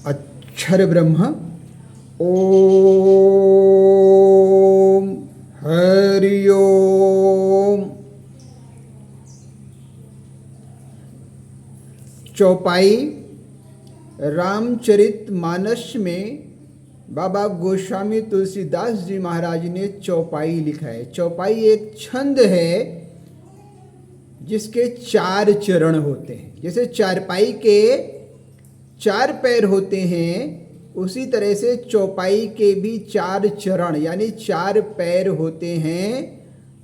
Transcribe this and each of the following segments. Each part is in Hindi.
अक्षर ब्रह्म। ओम हरि ओम। चौपाई रामचरितमानस में बाबा गोस्वामी तुलसीदास जी महाराज ने चौपाई लिखा है। चौपाई एक छंद है जिसके 4 चरण होते हैं। जैसे चारपाई के 4 पैर होते हैं, उसी तरह से चौपाई के भी 4 चरण यानी 4 पैर होते हैं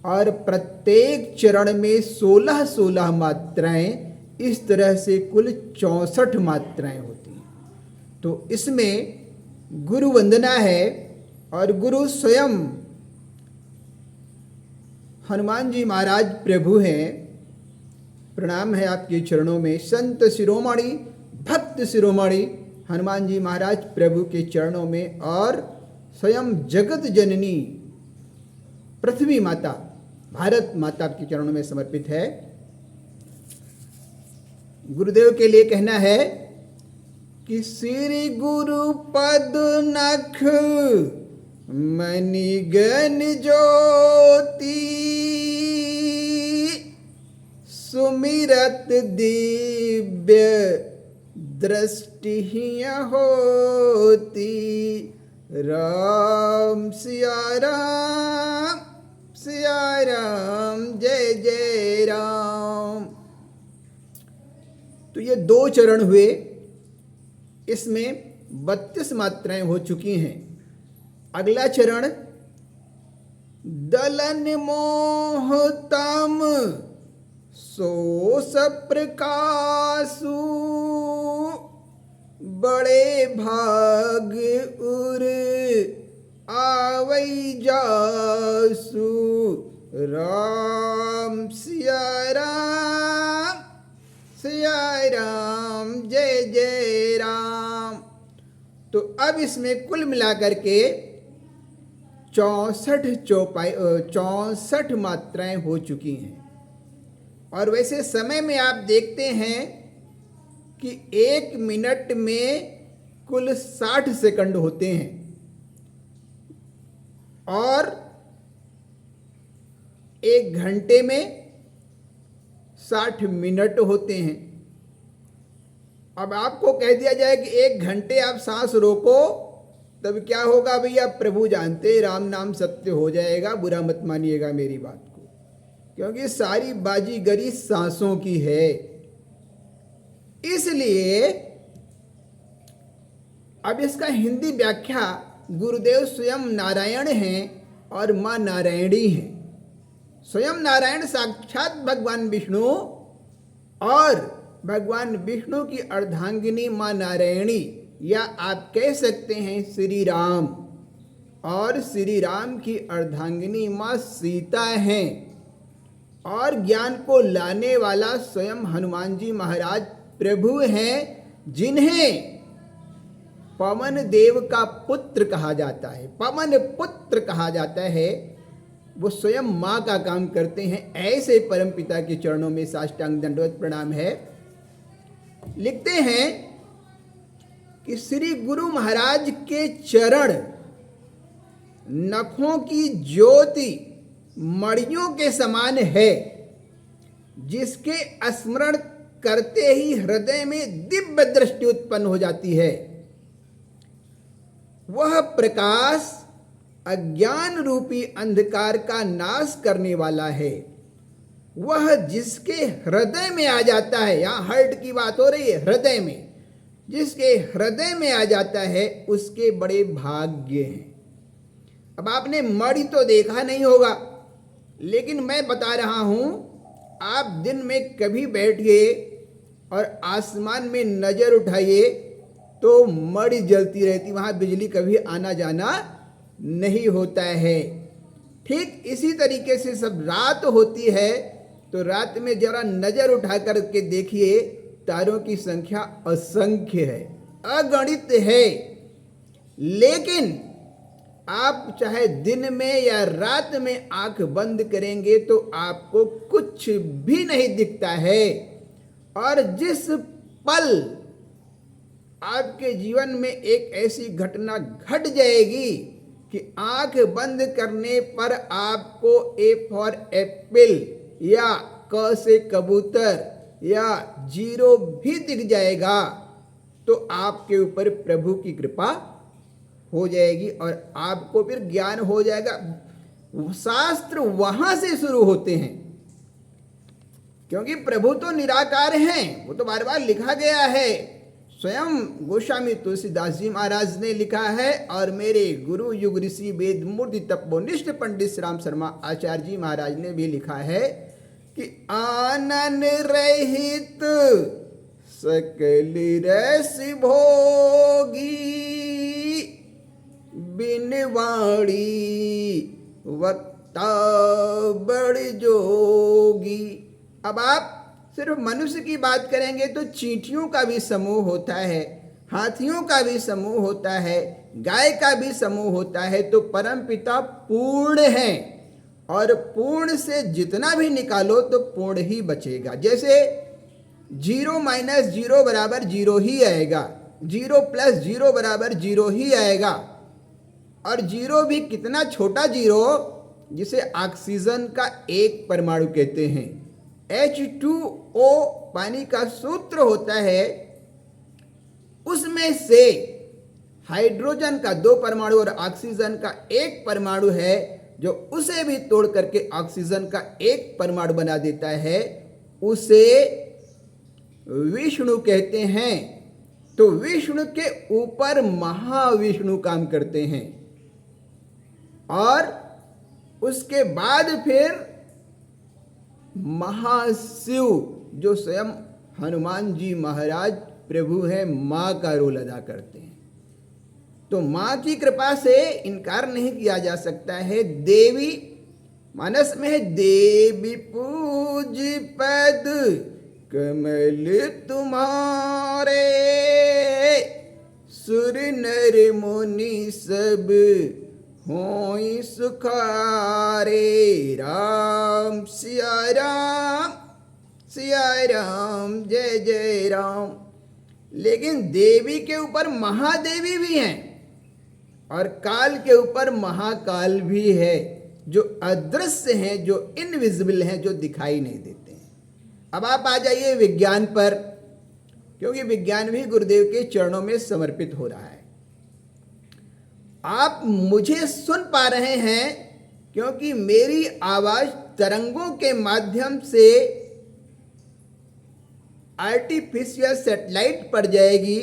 और प्रत्येक चरण में 16-16 मात्राएं, इस तरह से कुल 64 मात्राएं होती हैं। तो इसमें गुरु वंदना है और गुरु स्वयं हनुमान जी महाराज प्रभु हैं। प्रणाम है आपके चरणों में। संत शिरोमणि भक्त शिरोमणि हनुमान जी महाराज प्रभु के चरणों में और स्वयं जगत जननी पृथ्वी माता भारत माता के चरणों में समर्पित है। गुरुदेव के लिए कहना है कि श्री गुरु पद नख मणिगण ज्योति सुमिरत दिव्य दृष्टि होती। राम सिया राम जय जय राम। तो ये 2 चरण हुए। इसमें 32 मात्राएं हो चुकी हैं। अगला चरण दलन मोहतम सोस प्रकाशु बड़े भाग उर आवै जासु। राम सिया राम जय जय राम। तो अब इसमें कुल मिलाकर के 64 मात्राएं हो चुकी हैं। और वैसे समय में आप देखते हैं कि 1 मिनट में कुल 60 सेकंड होते हैं और 1 घंटे में 60 मिनट होते हैं। अब आपको कह दिया जाए कि 1 घंटे आप सांस रोको, तब क्या होगा भैया? प्रभु जानते, राम नाम सत्य हो जाएगा। बुरा मत मानिएगा मेरी बात को, क्योंकि सारी बाजीगरी सांसों की है। इसलिए अब इसका हिंदी व्याख्या गुरुदेव स्वयं नारायण हैं और मां नारायणी हैं। स्वयं नारायण साक्षात भगवान विष्णु और भगवान विष्णु की अर्धांगिनी मां नारायणी, या आप कह सकते हैं श्री राम, और श्री राम की अर्धांगिनी मां सीता हैं। और ज्ञान को लाने वाला स्वयं हनुमान जी महाराज प्रभु हैं, जिन्हें पवन देव का पुत्र कहा जाता है। पवन पुत्र कहा जाता है। वो स्वयं मां का काम करते हैं। ऐसे परम पिता के चरणों में साष्टांग दंडवत प्रणाम है। लिखते हैं कि श्री गुरु महाराज के चरण नखों की ज्योति मणियों के समान है, जिसके स्मरण करते ही हृदय में दिव्य दृष्टि उत्पन्न हो जाती है। वह प्रकाश अज्ञान रूपी अंधकार का नाश करने वाला है। वह जिसके हृदय में आ जाता है, यहां हार्ट की बात हो रही है, हृदय में, जिसके हृदय में आ जाता है उसके बड़े भाग्य हैं। अब आपने मणि तो देखा नहीं होगा, लेकिन मैं बता रहा हूं, आप दिन में कभी बैठिए और आसमान में नजर उठाइए तो मणि जलती रहती, वहां बिजली कभी आना जाना नहीं होता है। ठीक इसी तरीके से सब रात होती है तो रात में जरा नजर उठा कर के देखिए, तारों की संख्या असंख्य है, अगणित है। लेकिन आप चाहे दिन में या रात में आंख बंद करेंगे तो आपको कुछ भी नहीं दिखता है। और जिस पल आपके जीवन में एक ऐसी घटना घट जाएगी कि आंख बंद करने पर आपको ए फॉर एप्पल या क से कबूतर या जीरो भी दिख जाएगा, तो आपके ऊपर प्रभु की कृपा हो जाएगी और आपको फिर ज्ञान हो जाएगा। शास्त्र वहां से शुरू होते हैं, क्योंकि प्रभु तो निराकार हैं, वो तो बार बार लिखा गया है। स्वयं गोस्वामी तुलसीदास जी महाराज ने लिखा है और मेरे गुरु युग ऋषि वेद मूर्ति तपोनिष्ठ पंडित श्री राम शर्मा आचार्य जी महाराज ने भी लिखा है कि आनन रहित सकल रस भोगी बिन वाणी वक्ता बड़ जोगी। अब आप सिर्फ मनुष्य की बात करेंगे तो चींटियों का भी समूह होता है, हाथियों का भी समूह होता है, गाय का भी समूह होता है। तो परमपिता पूर्ण है और पूर्ण से जितना भी निकालो तो पूर्ण ही बचेगा। जैसे 0 माइनस 0 बराबर 0 ही आएगा, 0 प्लस 0 बराबर 0 ही आएगा। और 0 भी कितना छोटा 0, जिसे ऑक्सीजन का एक परमाणु कहते हैं। H2O पानी का सूत्र होता है, उसमें से हाइड्रोजन का 2 परमाणु और ऑक्सीजन का 1 परमाणु है, जो उसे भी तोड़ करके ऑक्सीजन का 1 परमाणु बना देता है, उसे विष्णु कहते हैं। तो विष्णु के ऊपर महाविष्णु काम करते हैं और उसके बाद फिर महाशिव, जो स्वयं हनुमान जी महाराज प्रभु है, मां का रोल अदा करते हैं। तो मां की कृपा से इनकार नहीं किया जा सकता है। देवी मानस में है, देवी पूज पद कमल तुम्हारे, सुर नर मुनि सब होई सुखारे। राम सिया राम, सिया राम, जय जय राम। लेकिन देवी के ऊपर महादेवी भी हैं और काल के ऊपर महाकाल भी है, जो अदृश्य हैं, जो इनविजिबल हैं, जो दिखाई नहीं देते हैं। अब आप आ जाइए विज्ञान पर, क्योंकि विज्ञान भी गुरुदेव के चरणों में समर्पित हो रहा है। आप मुझे सुन पा रहे हैं क्योंकि मेरी आवाज तरंगों के माध्यम से आर्टिफिशियल सैटेलाइट पर जाएगी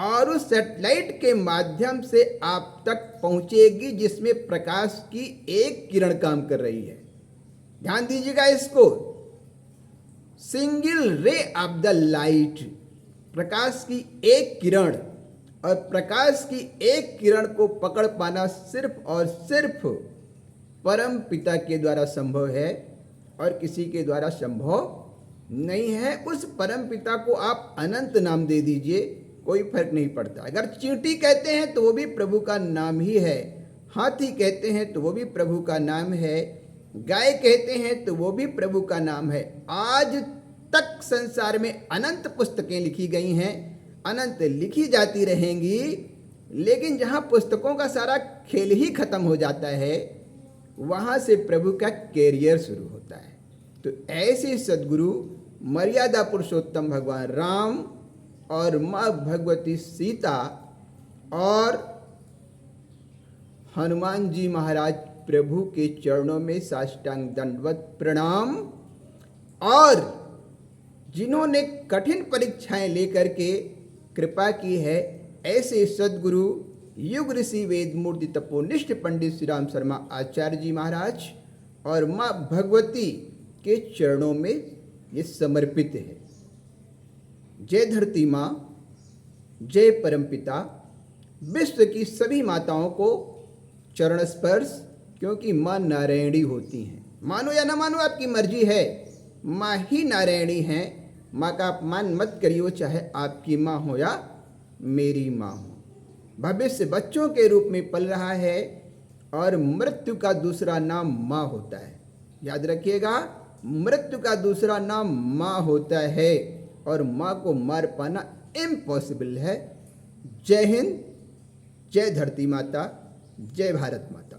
और उस सैटेलाइट के माध्यम से आप तक पहुंचेगी, जिसमें प्रकाश की एक किरण काम कर रही है। ध्यान दीजिएगा इसको, single ray of the light, प्रकाश की एक किरण। और प्रकाश की एक किरण को पकड़ पाना सिर्फ और सिर्फ परम पिता के द्वारा संभव है और किसी के द्वारा संभव नहीं है। उस परम पिता को आप अनंत नाम दे दीजिए, कोई फर्क नहीं पड़ता। अगर चींटी कहते हैं तो वो भी प्रभु का नाम ही है, हाथी कहते हैं तो वो भी प्रभु का नाम है, गाय कहते हैं तो वो भी प्रभु का नाम है। आज तक संसार में अनंत पुस्तकें लिखी गई हैं, अनंत लिखी जाती रहेंगी, लेकिन जहां पुस्तकों का सारा खेल ही खत्म हो जाता है, वहां से प्रभु का कैरियर शुरू होता है। तो ऐसे सद्गुरु मर्यादा पुरुषोत्तम भगवान राम और माँ भगवती सीता और हनुमान जी महाराज प्रभु के चरणों में साष्टांग दंडवत प्रणाम। और जिन्होंने कठिन परीक्षाएं लेकर के कृपा की है, ऐसे सद्गुरु युग ऋषि वेद मूर्ति तपोनिष्ठ पंडित श्री राम शर्मा आचार्य जी महाराज और माँ भगवती के चरणों में ये समर्पित है। जय धरती माँ, जय परमपिता। विश्व की सभी माताओं को चरण स्पर्श, क्योंकि माँ नारायणी होती हैं। मानो या ना मानो आपकी मर्जी है, माँ ही नारायणी हैं। माँ का अपमान मत करियो, चाहे आपकी माँ हो या मेरी माँ हो। भविष्य बच्चों के रूप में पल रहा है और मृत्यु का दूसरा नाम माँ होता है। याद रखिएगा, मृत्यु का दूसरा नाम माँ होता है और माँ को मार पाना इम्पॉसिबल है। जय हिंद, जय धरती माता, जय भारत माता।